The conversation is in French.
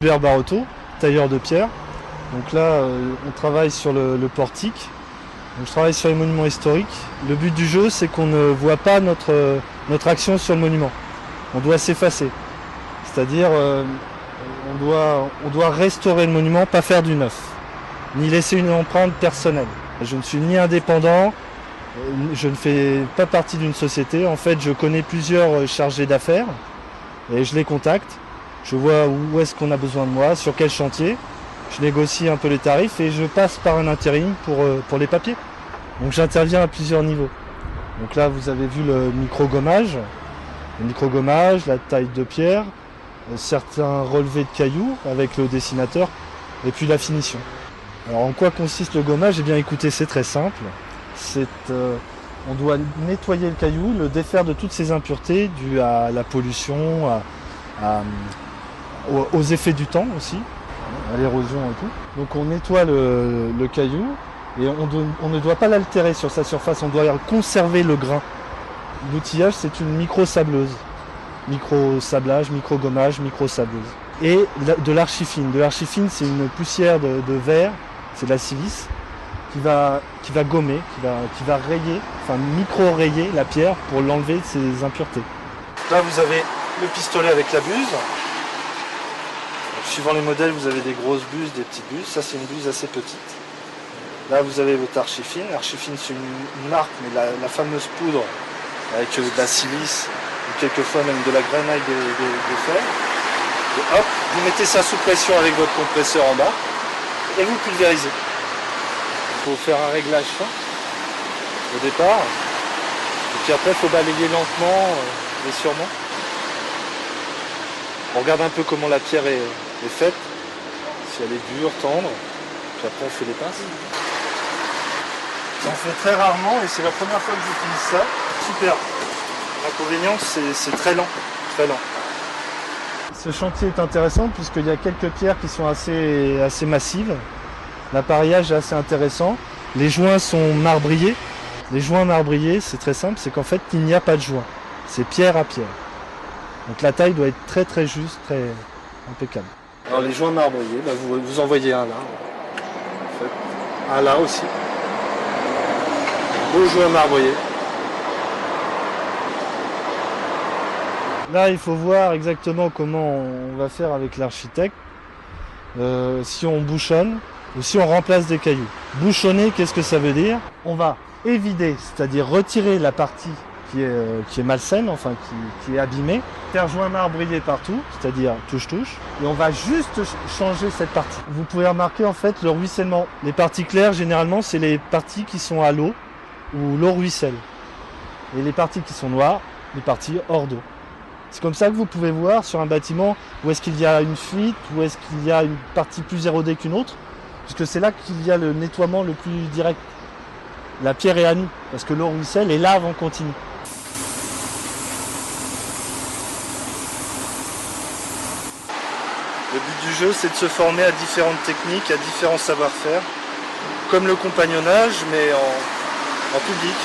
Hubert Barotto, tailleur de pierre. Donc là, on travaille sur le portique. Donc je travaille sur les monuments historiques. Le but du jeu, c'est qu'on ne voit pas notre action sur le monument. On doit s'effacer. C'est-à-dire, on doit restaurer le monument, pas faire du neuf. Ni laisser une empreinte personnelle. Je ne suis ni indépendant, je ne fais pas partie d'une société. En fait, je connais plusieurs chargés d'affaires et je les contacte. Je vois où est-ce qu'on a besoin de moi, sur quel chantier. Je négocie un peu les tarifs et je passe par un intérim pour les papiers. Donc j'interviens à plusieurs niveaux. Donc là, vous avez vu le micro-gommage. Le micro-gommage, la taille de pierre, certains relevés de cailloux avec le dessinateur et puis la finition. Alors en quoi consiste le gommage? Eh bien écoutez, c'est très simple. On doit nettoyer le caillou, le défaire de toutes ses impuretés dues à la pollution, aux effets du temps aussi, à l'érosion et tout. Donc on nettoie le caillou et on ne doit pas l'altérer sur sa surface, on doit conserver le grain. L'outillage, c'est une micro-sableuse, micro-sablage, micro-gommage, micro-sableuse. Et de l'archifine. De l'archifine, c'est une poussière de verre, c'est de la silice, qui va gommer, qui va rayer, enfin micro-rayer la pierre pour l'enlever de ses impuretés. Là, vous avez le pistolet avec la buse. Donc, suivant les modèles, vous avez des grosses buses, des petites buses. Ça, c'est une buse assez petite. Là, vous avez votre archifine. L'archifine, c'est une marque, mais la fameuse poudre avec de la silice ou quelquefois même de la grenaille de fer. Et hop, vous mettez ça sous pression avec votre compresseur en bas et vous pulvérisez. Il faut faire un réglage fin au départ. Et puis après, il faut balayer lentement et sûrement. On regarde un peu comment la pierre est faite, si elle est dure, tendre, puis après on fait les pinces. J'en fais très rarement et c'est la première fois que j'utilise ça. Super. L'inconvénient, c'est très lent, très lent. Ce chantier est intéressant puisqu'il y a quelques pierres qui sont assez massives. L'appareillage est assez intéressant. Les joints sont marbriés. Les joints marbriés, c'est très simple, c'est qu'en fait il n'y a pas de joint. C'est pierre à pierre. Donc la taille doit être très très juste, très impeccable. Alors les joints marbriers, bah vous en voyez un là. En fait. Un là aussi. Beau joint marbrier. Là il faut voir exactement comment on va faire avec l'architecte. Si on bouchonne ou si on remplace des cailloux. Bouchonner, qu'est-ce que ça veut dire? On va évider, c'est-à-dire retirer la partie qui est malsaine, enfin qui est abîmée, faire joint marbrier partout, c'est-à-dire touche-touche, et on va juste changer cette partie. Vous pouvez remarquer en fait le ruissellement. Les parties claires, généralement, c'est les parties qui sont à l'eau, où l'eau ruisselle. Et les parties qui sont noires, les parties hors d'eau. C'est comme ça que vous pouvez voir sur un bâtiment où est-ce qu'il y a une fuite, où est-ce qu'il y a une partie plus érodée qu'une autre, puisque c'est là qu'il y a le nettoiement le plus direct. La pierre est à nu, parce que l'eau ruisselle et lave en continu. Le but du jeu, c'est de se former à différentes techniques, à différents savoir-faire, comme le compagnonnage, mais en public.